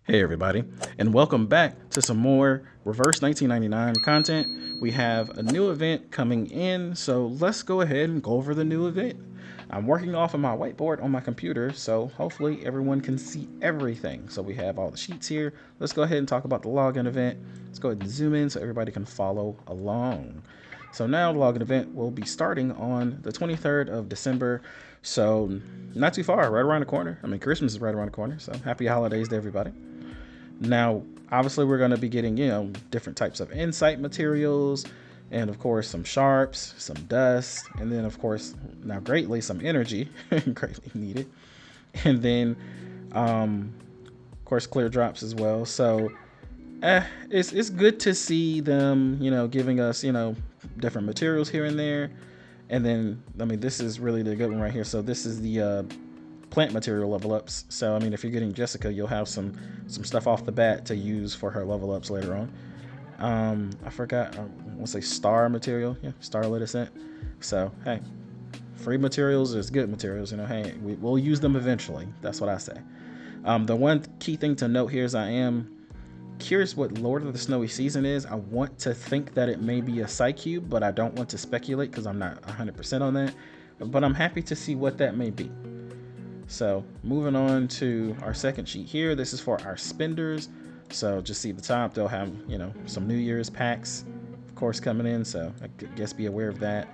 Hey everybody, and welcome back to some more Reverse 1999 content. We have a new event coming in, so let's go ahead and go over the new event. I'm working off of my whiteboard on my computer, so hopefully everyone can see everything. So we have all the sheets here. Let's go ahead and talk about the login event. Let's go ahead and zoom in so everybody can follow along. So now the login event will be starting on the 23rd of December. So not too far, right around the corner. I mean, Christmas is right around the corner, so happy holidays to everybody. Now, obviously, we're going to be getting, different types of insight materials, and of course, some sharps, some dust, and then, of course, now greatly, some energy, greatly needed. And then, of course, clear drops as well. So, it's good to see them, giving us, different materials here and there. And then, I mean, this is really the good one right here. So this is the plant material level ups. So I mean, if you're getting Jessica, you'll have some stuff off the bat to use for her level ups later on. I forgot. I want to say star material. Yeah, starlit ascent. So hey, free materials is good materials. Hey, we'll use them eventually. That's what I say. The one key thing to note here is I am curious what Lord of the Snowy Season is. I want to think that it may be a Psycube, but I don't want to speculate because I'm not 100% on that. But I'm happy to see what that may be. So moving on to our second sheet here, this is for our spenders. So just see the top, they'll have, some New Year's packs, of course, coming in. So I guess be aware of that.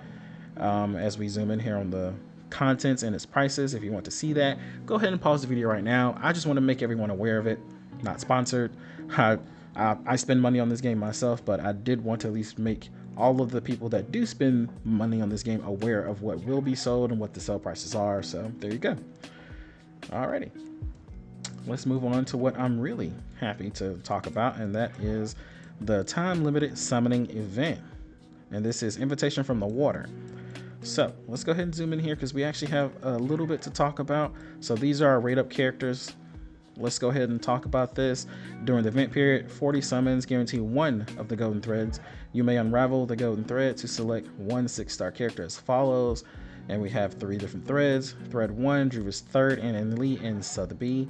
As we zoom in here on the contents and its prices, if you want to see that, go ahead and pause the video right now. I just want to make everyone aware of it. Not sponsored. I spend money on this game myself, but I did want to at least make all of the people that do spend money on this game aware of what will be sold and what the sale prices are. So there you go. Alrighty, let's move on to what I'm really happy to talk about, and that is the time-limited summoning event. And this is Invitation from the Water. So let's go ahead and zoom in here because we actually have a little bit to talk about. So these are our rate-up characters. Let's go ahead and talk about this. During the event period, 40 summons guarantee one of the golden threads. You may unravel the golden thread to select one 6-star character as follows. And we have 3 different threads. Thread 1, Druva's Third and Lee and Sotheby.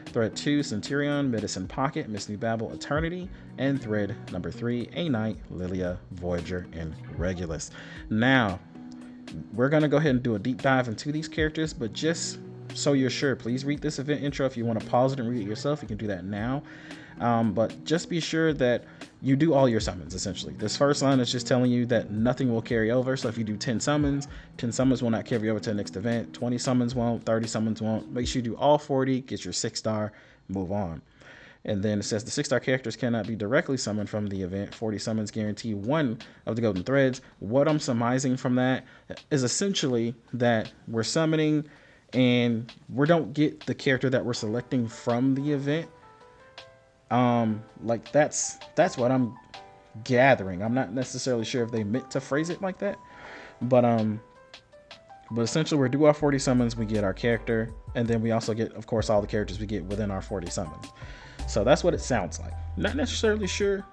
Thread 2, Centurion, Medicine Pocket, Miss New Babel, Eternity. And thread number 3, A Knight, Lilia, Voyager, and Regulus. Now, we're going to go ahead and do a deep dive into these characters, but just so you're sure, please read this event intro. If you want to pause it and read it yourself, you can do that now. But just be sure that you do all your summons, essentially. This first line is just telling you that nothing will carry over. So if you do 10 summons will not carry over to the next event. 20 summons won't, 30 summons won't. Make sure you do all 40, get your 6-star, move on. And then it says the 6-star characters cannot be directly summoned from the event. 40 summons guarantee one of the golden threads. What I'm surmising from that is essentially that we're summoning and we don't get the character that we're selecting from the event. Like that's what I'm gathering. I'm not necessarily sure if they meant to phrase it like that, but essentially we're do our 40 summons, we get our character, and then we also get, of course, all the characters we get within our 40 summons. So that's what it sounds like. Not necessarily sure,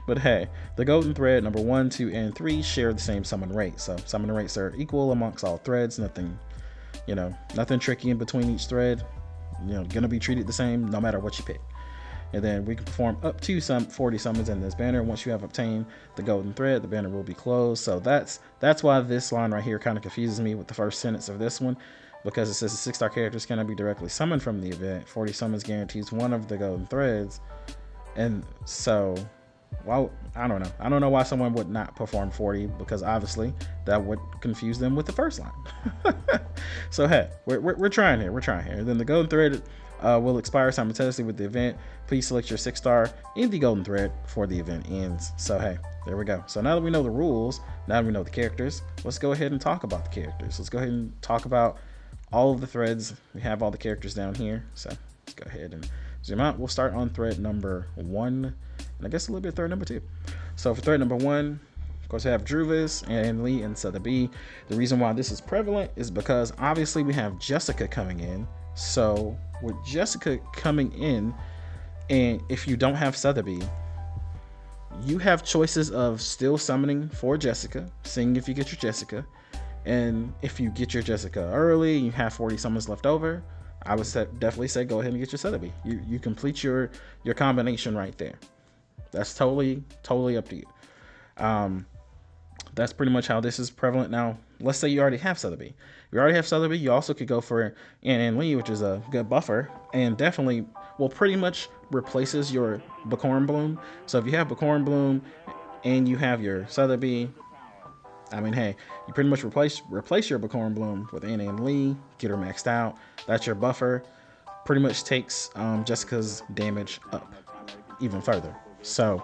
but hey, the golden thread number 1, 2, and 3 share the same summon rate. So summon rates are equal amongst all threads. Nothing tricky in between each thread. Gonna be treated the same no matter what you pick. And then we can perform up to 40 summons in this banner. Once you have obtained the golden thread, the banner will be closed. So that's why this line right here kind of confuses me with the first sentence of this one, because it says the 6-star characters cannot be directly summoned from the event. 40 summons guarantees one of the golden threads. And so, well, I don't know. I don't know why someone would not perform 40, because obviously that would confuse them with the first line. So hey, we're trying here. And then the golden thread will expire simultaneously with the event. Please select your 6-star in the golden thread before the event ends. So hey, there we go. So now that we know the rules, now that we know the characters, let's go ahead and talk about the characters. Let's go ahead and talk about all of the threads. We have all the characters down here. So let's go ahead and zoom out. We'll start on thread number 1, and I guess a little bit thread number 2. So for thread number 1, of course, we have Druva's and Lee and Sotheby. The reason why this is prevalent is because obviously we have Jessica coming in. So with Jessica coming in, and if you don't have Sotheby, you have choices of still summoning for Jessica, seeing if you get your Jessica. And if you get your Jessica early, you have 40 summons left over, I would definitely say go ahead and get your Sotheby. You complete your combination right there. That's totally up to you. Um, that's pretty much how this is prevalent now. Let's say you already have Sotheby. You already have Sotheby. You also could go for An Lee, which is a good buffer, and definitely well pretty much replaces your Bakorn Bloom. So if you have Bakorn Bloom and you have your Sotheby, I mean, hey, you pretty much replace your Bakorn Bloom with An Lee, get her maxed out. That's your buffer. Pretty much takes Jessica's damage up even further. So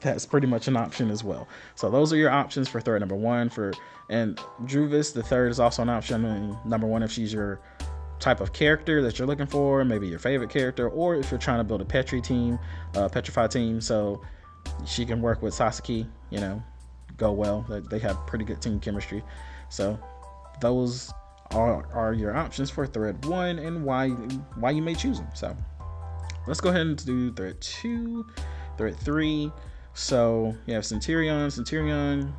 that's pretty much an option as well. So those are your options for threat number one. And Druvis, the third, is also an option. And number one, if she's your type of character that you're looking for, maybe your favorite character, or if you're trying to build a petrified team, so she can work with Sasaki, go well. They have pretty good team chemistry. So those are your options for thread one and why you may choose them. So let's go ahead and do thread two, thread three. So you have Centurion,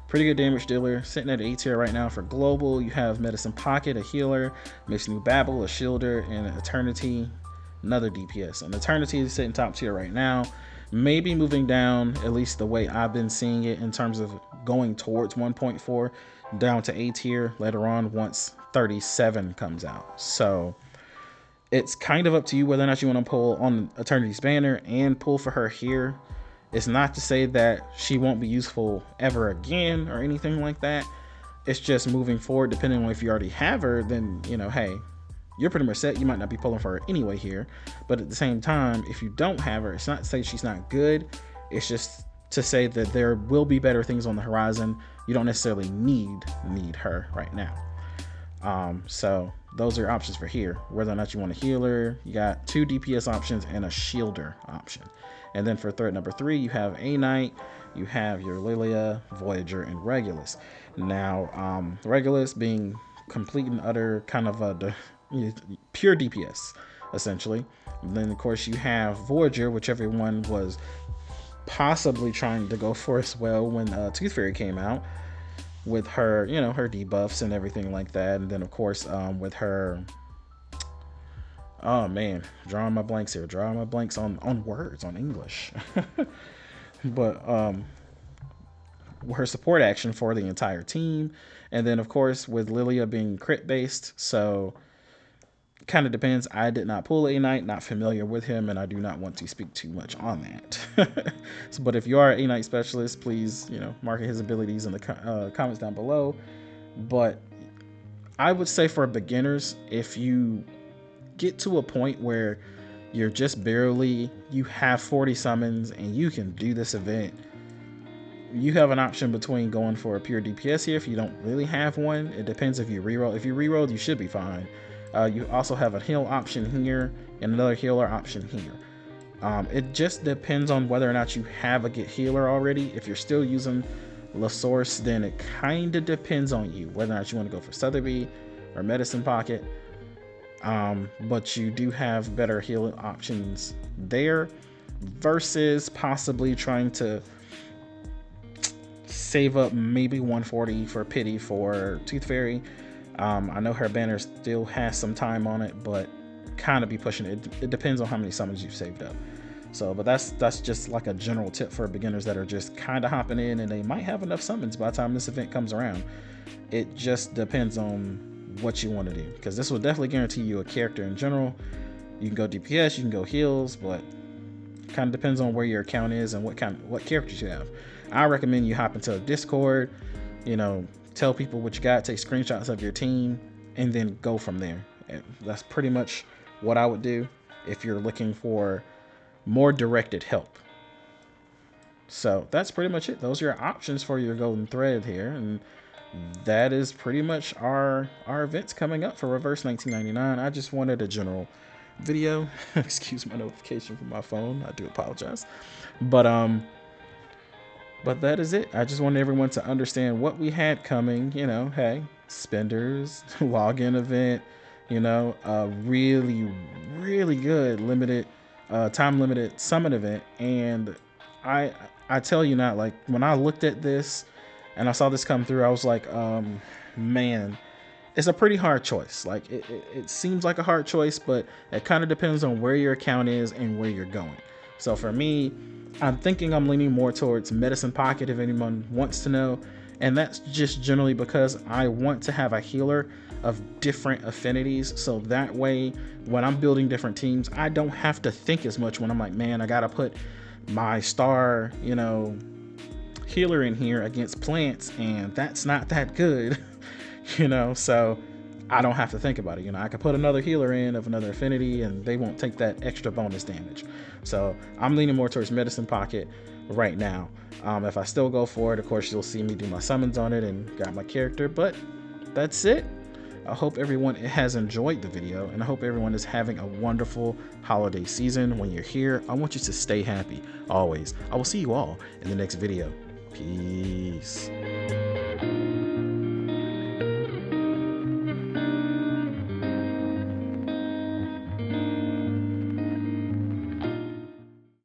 pretty good damage dealer, sitting at A tier right now for global. You have Medicine Pocket, a healer, Miss New Babel, a shielder, and Eternity, another DPS. And Eternity is sitting top tier right now, maybe moving down, at least the way I've been seeing it, in terms of going towards 1.4 down to A tier later on once 37 comes out. So it's kind of up to you whether or not you want to pull on Eternity's banner and pull for her here. It's not to say that she won't be useful ever again or anything like that. It's just moving forward, depending on if you already have her, then, hey, you're pretty much set. You might not be pulling for her anyway here. But at the same time, if you don't have her, it's not to say she's not good. It's just to say that there will be better things on the horizon. You don't necessarily need her right now. So those are your options for here. Whether or not you want a healer, you got 2 DPS options and a shielder option. And then for threat number 3, you have A Knight, you have your Lilia, Voyager, and Regulus. Now, Regulus being complete and utter kind of a pure DPS, essentially. And then, of course, you have Voyager, which everyone was possibly trying to go for as well when Tooth Fairy came out, with her, her debuffs and everything like that. And then, of course, with her, oh man, drawing my blanks on words, on English. But her support action for the entire team. And then, of course, with Lilia being crit based, so kind of depends. I did not pull A Knight, not familiar with him, and I do not want to speak too much on that. But if you are an A Knight specialist, please, mark his abilities in the comments down below. But I would say for beginners, if you get to a point where you're just you have 40 summons and you can do this event, you have an option between going for a pure DPS here if you don't really have one. It depends if you reroll. If you reroll, you should be fine. You also have a heal option here and another healer option here. It just depends on whether or not you have a get healer already. If you're still using La Source, then it kind of depends on you whether or not you want to go for Sotheby or Medicine Pocket. But you do have better healing options there versus possibly trying to save up maybe 140 for pity for Tooth Fairy. I know her banner still has some time on it, but kind of be pushing it. It depends on how many summons you've saved up. So, but that's just like a general tip for beginners that are just kind of hopping in, and they might have enough summons by the time this event comes around. It just depends on what you want to do, because this will definitely guarantee you a character in general. You can go DPS, you can go heals, but kind of depends on where your account is and what characters you have. I recommend you hop into a Discord, tell people what you got, take screenshots of your team, and then go from there. And that's pretty much what I would do if you're looking for more directed help. So that's pretty much it. Those are your options for your golden thread here, and that is pretty much our events coming up for Reverse 1999. I just wanted a general video. Excuse my notification from my phone. I do apologize. But that is it. I just wanted everyone to understand what we had coming. Hey, spenders, login event, a really, really good time limited summon event. And I tell you not, like, when I looked at this and I saw this come through, I was like, man, it's a pretty hard choice. Like it seems like a hard choice, but it kind of depends on where your account is and where you're going. So for me, I'm thinking I'm leaning more towards Medicine Pocket if anyone wants to know. And that's just generally because I want to have a healer of different affinities. So that way, when I'm building different teams, I don't have to think as much when I'm like, man, I got to put my star, healer in here against plants, and that's not that good. So I don't have to think about it. I could put another healer in of another affinity and they won't take that extra bonus damage. So I'm leaning more towards Medicine Pocket right now. If I still go for it, of course, you'll see me do my summons on it and got my character, but that's it. I hope everyone has enjoyed the video, and I hope everyone is having a wonderful holiday season. When you're here, I want you to stay happy always. I will see you all in the next video. Peace.